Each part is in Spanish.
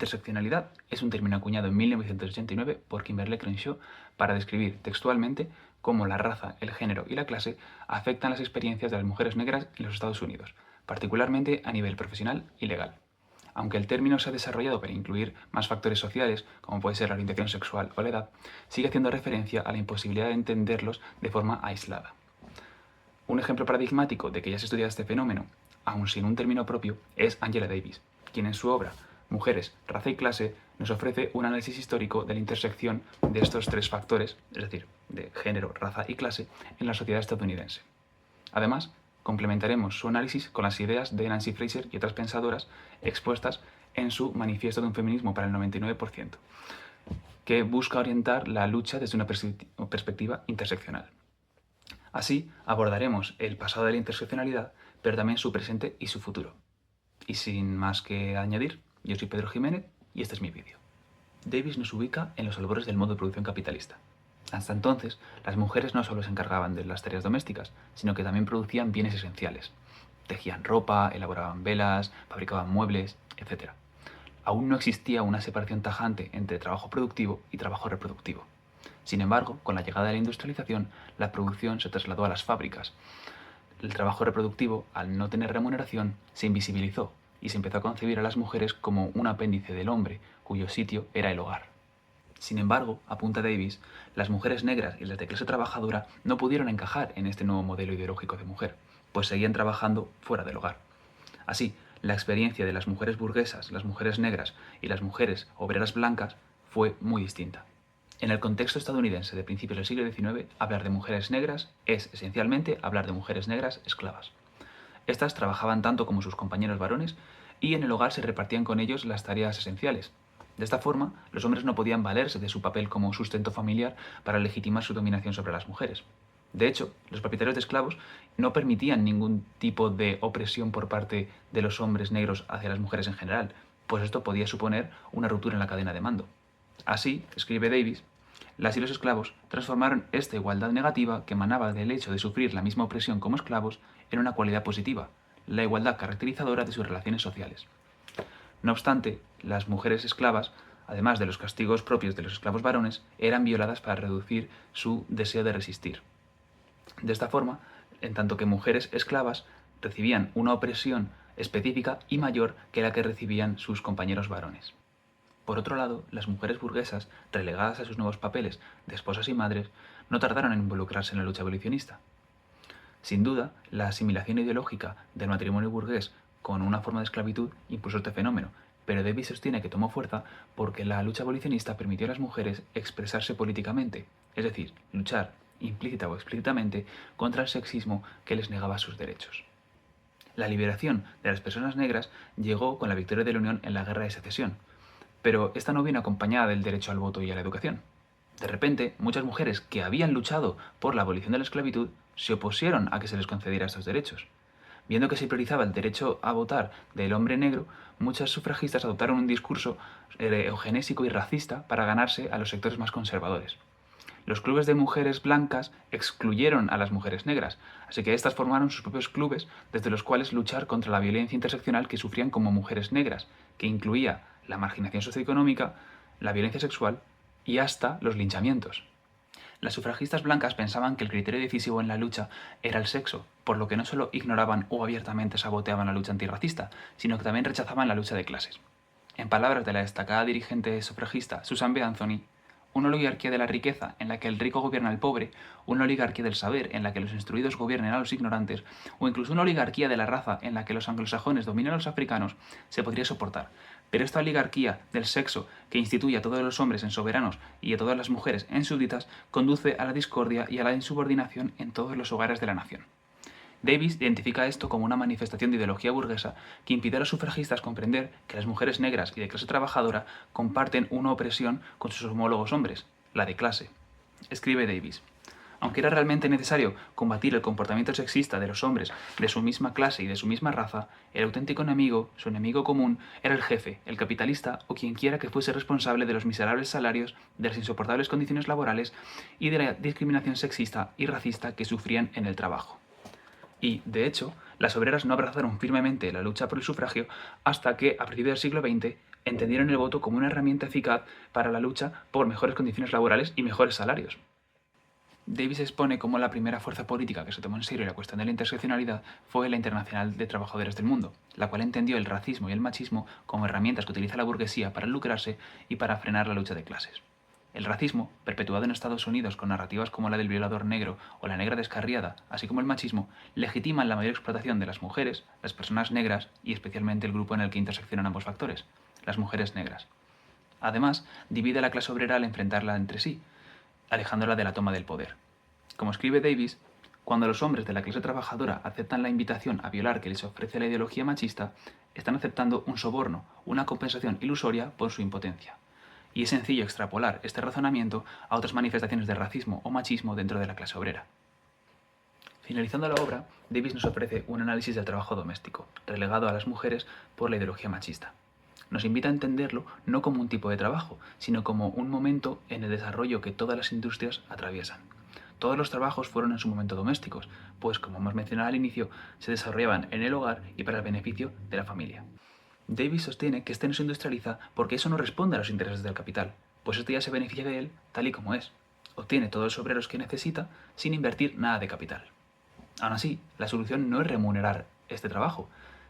Interseccionalidad es un término acuñado en 1989 por Kimberlé Crenshaw para describir textualmente cómo la raza, el género y la clase afectan las experiencias de las mujeres negras en los Estados Unidos, particularmente a nivel profesional y legal. Aunque el término se ha desarrollado para incluir más factores sociales, como puede ser la orientación sexual o la edad, sigue haciendo referencia a la imposibilidad de entenderlos de forma aislada. Un ejemplo paradigmático de que ya se estudia este fenómeno, aun sin un término propio, es Angela Davis, quien en su obra Mujeres, raza y clase nos ofrece un análisis histórico de la intersección de estos tres factores, es decir, de género, raza y clase, en la sociedad estadounidense. Además, complementaremos su análisis con las ideas de Nancy Fraser y otras pensadoras expuestas en su Manifiesto de un feminismo para el 99%, que busca orientar la lucha desde una perspectiva interseccional. Así, abordaremos el pasado de la interseccionalidad, pero también su presente y su futuro. Y sin más que añadir, yo soy Pedro Jiménez y este es mi vídeo. Davis nos ubica en los albores del modo de producción capitalista. Hasta entonces, las mujeres no solo se encargaban de las tareas domésticas, sino que también producían bienes esenciales. Tejían ropa, elaboraban velas, fabricaban muebles, etc. Aún no existía una separación tajante entre trabajo productivo y trabajo reproductivo. Sin embargo, con la llegada de la industrialización, la producción se trasladó a las fábricas. El trabajo reproductivo, al no tener remuneración, se invisibilizó y se empezó a concebir a las mujeres como un apéndice del hombre, cuyo sitio era el hogar. Sin embargo, apunta Davis, las mujeres negras y las de clase trabajadora no pudieron encajar en este nuevo modelo ideológico de mujer, pues seguían trabajando fuera del hogar. Así, la experiencia de las mujeres burguesas, las mujeres negras y las mujeres obreras blancas fue muy distinta. En el contexto estadounidense de principios del siglo XIX, hablar de mujeres negras es esencialmente hablar de mujeres negras esclavas. Estas trabajaban tanto como sus compañeros varones y en el hogar se repartían con ellos las tareas esenciales. De esta forma, los hombres no podían valerse de su papel como sustento familiar para legitimar su dominación sobre las mujeres. De hecho, los propietarios de esclavos no permitían ningún tipo de opresión por parte de los hombres negros hacia las mujeres en general, pues esto podía suponer una ruptura en la cadena de mando. Así, escribe Davis, las y los esclavos transformaron esta igualdad negativa que emanaba del hecho de sufrir la misma opresión como esclavos en una cualidad positiva, la igualdad caracterizadora de sus relaciones sociales. No obstante, las mujeres esclavas, además de los castigos propios de los esclavos varones, eran violadas para reducir su deseo de resistir. De esta forma, en tanto que mujeres esclavas recibían una opresión específica y mayor que la que recibían sus compañeros varones. Por otro lado, las mujeres burguesas, relegadas a sus nuevos papeles de esposas y madres, no tardaron en involucrarse en la lucha abolicionista. Sin duda, la asimilación ideológica del matrimonio burgués con una forma de esclavitud impulsó este fenómeno, pero Davis sostiene que tomó fuerza porque la lucha abolicionista permitió a las mujeres expresarse políticamente, es decir, luchar, implícita o explícitamente, contra el sexismo que les negaba sus derechos. La liberación de las personas negras llegó con la victoria de la Unión en la Guerra de Secesión, pero esta no vino acompañada del derecho al voto y a la educación. De repente, muchas mujeres que habían luchado por la abolición de la esclavitud se opusieron a que se les concediera estos derechos. Viendo que se priorizaba el derecho a votar del hombre negro, muchas sufragistas adoptaron un discurso eugenésico y racista para ganarse a los sectores más conservadores. Los clubes de mujeres blancas excluyeron a las mujeres negras, así que éstas formaron sus propios clubes desde los cuales luchar contra la violencia interseccional que sufrían como mujeres negras, que incluía la marginación socioeconómica, la violencia sexual y hasta los linchamientos. Las sufragistas blancas pensaban que el criterio decisivo en la lucha era el sexo, por lo que no solo ignoraban o abiertamente saboteaban la lucha antirracista, sino que también rechazaban la lucha de clases. En palabras de la destacada dirigente sufragista Susan B. Anthony, una oligarquía de la riqueza en la que el rico gobierna al pobre, una oligarquía del saber en la que los instruidos gobiernen a los ignorantes, o incluso una oligarquía de la raza en la que los anglosajones dominan a los africanos, se podría soportar. Pero esta oligarquía del sexo, que instituye a todos los hombres en soberanos y a todas las mujeres en súbditas, conduce a la discordia y a la insubordinación en todos los hogares de la nación. Davis identifica esto como una manifestación de ideología burguesa que impide a los sufragistas comprender que las mujeres negras y de clase trabajadora comparten una opresión con sus homólogos hombres, la de clase. Escribe Davis: aunque era realmente necesario combatir el comportamiento sexista de los hombres de su misma clase y de su misma raza, el auténtico enemigo, su enemigo común, era el jefe, el capitalista o quien quiera que fuese responsable de los miserables salarios, de las insoportables condiciones laborales y de la discriminación sexista y racista que sufrían en el trabajo. Y, de hecho, las obreras no abrazaron firmemente la lucha por el sufragio hasta que, a principios del siglo XX, entendieron el voto como una herramienta eficaz para la lucha por mejores condiciones laborales y mejores salarios. Davis expone cómo la primera fuerza política que se tomó en serio la cuestión de la interseccionalidad fue la Internacional de Trabajadores del Mundo, la cual entendió el racismo y el machismo como herramientas que utiliza la burguesía para lucrarse y para frenar la lucha de clases. El racismo, perpetuado en Estados Unidos con narrativas como la del violador negro o la negra descarriada, así como el machismo, legitiman la mayor explotación de las mujeres, las personas negras y especialmente el grupo en el que interseccionan ambos factores, las mujeres negras. Además, divide a la clase obrera al enfrentarla entre sí, alejándola de la toma del poder. Como escribe Davis, cuando los hombres de la clase trabajadora aceptan la invitación a violar que les ofrece la ideología machista, están aceptando un soborno, una compensación ilusoria por su impotencia. Y es sencillo extrapolar este razonamiento a otras manifestaciones de racismo o machismo dentro de la clase obrera. Finalizando la obra, Davis nos ofrece un análisis del trabajo doméstico, relegado a las mujeres por la ideología machista. Nos invita a entenderlo no como un tipo de trabajo, sino como un momento en el desarrollo que todas las industrias atraviesan. Todos los trabajos fueron en su momento domésticos, pues como hemos mencionado al inicio, se desarrollaban en el hogar y para el beneficio de la familia. Davis sostiene que este no se industrializa porque eso no responde a los intereses del capital, pues este ya se beneficia de él tal y como es. Obtiene todos los obreros que necesita sin invertir nada de capital. Aún así, la solución no es remunerar este trabajo,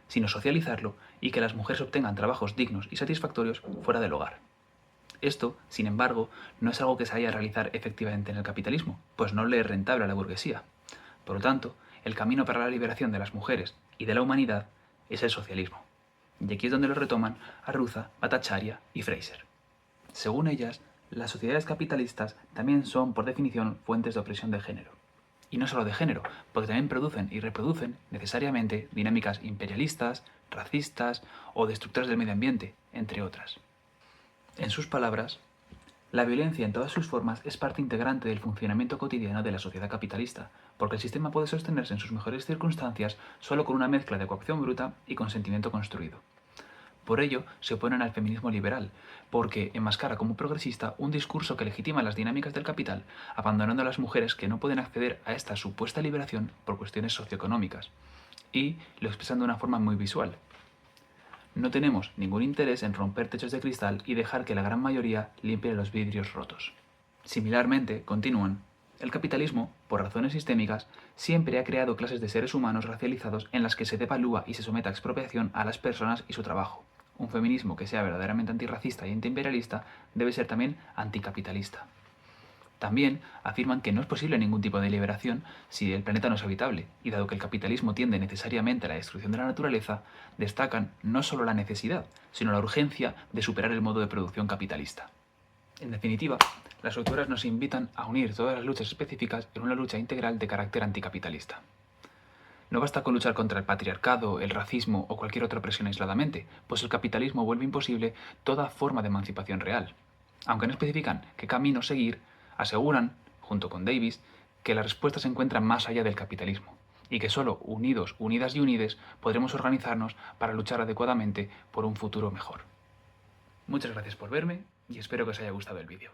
sino socializarlo y que las mujeres obtengan trabajos dignos y satisfactorios fuera del hogar. Esto, sin embargo, no es algo que se haya a realizar efectivamente en el capitalismo, pues no le es rentable a la burguesía. Por lo tanto, el camino para la liberación de las mujeres y de la humanidad es el socialismo. Y aquí es donde lo retoman Arrutha, Bhattacharya y Fraser. Según ellas, las sociedades capitalistas también son, por definición, fuentes de opresión de género. Y no solo de género, porque también producen y reproducen necesariamente dinámicas imperialistas, racistas o destructoras del medio ambiente, entre otras. En sus palabras, la violencia en todas sus formas es parte integrante del funcionamiento cotidiano de la sociedad capitalista, porque el sistema puede sostenerse en sus mejores circunstancias solo con una mezcla de coacción bruta y consentimiento construido. Por ello, se oponen al feminismo liberal, porque enmascara como progresista un discurso que legitima las dinámicas del capital, abandonando a las mujeres que no pueden acceder a esta supuesta liberación por cuestiones socioeconómicas, y lo expresan de una forma muy visual. No tenemos ningún interés en romper techos de cristal y dejar que la gran mayoría limpie los vidrios rotos. Similarmente, continúan, el capitalismo, por razones sistémicas, siempre ha creado clases de seres humanos racializados en las que se devalúa y se somete a expropiación a las personas y su trabajo. Un feminismo que sea verdaderamente antirracista y antiimperialista debe ser también anticapitalista. También afirman que no es posible ningún tipo de liberación si el planeta no es habitable, y dado que el capitalismo tiende necesariamente a la destrucción de la naturaleza, destacan no solo la necesidad, sino la urgencia de superar el modo de producción capitalista. En definitiva, las autoras nos invitan a unir todas las luchas específicas en una lucha integral de carácter anticapitalista. No basta con luchar contra el patriarcado, el racismo o cualquier otra opresión aisladamente, pues el capitalismo vuelve imposible toda forma de emancipación real. Aunque no especifican qué camino seguir, aseguran, junto con Davis, que la respuesta se encuentra más allá del capitalismo, y que solo unidos, unidas y unides podremos organizarnos para luchar adecuadamente por un futuro mejor. Muchas gracias por verme y espero que os haya gustado el vídeo.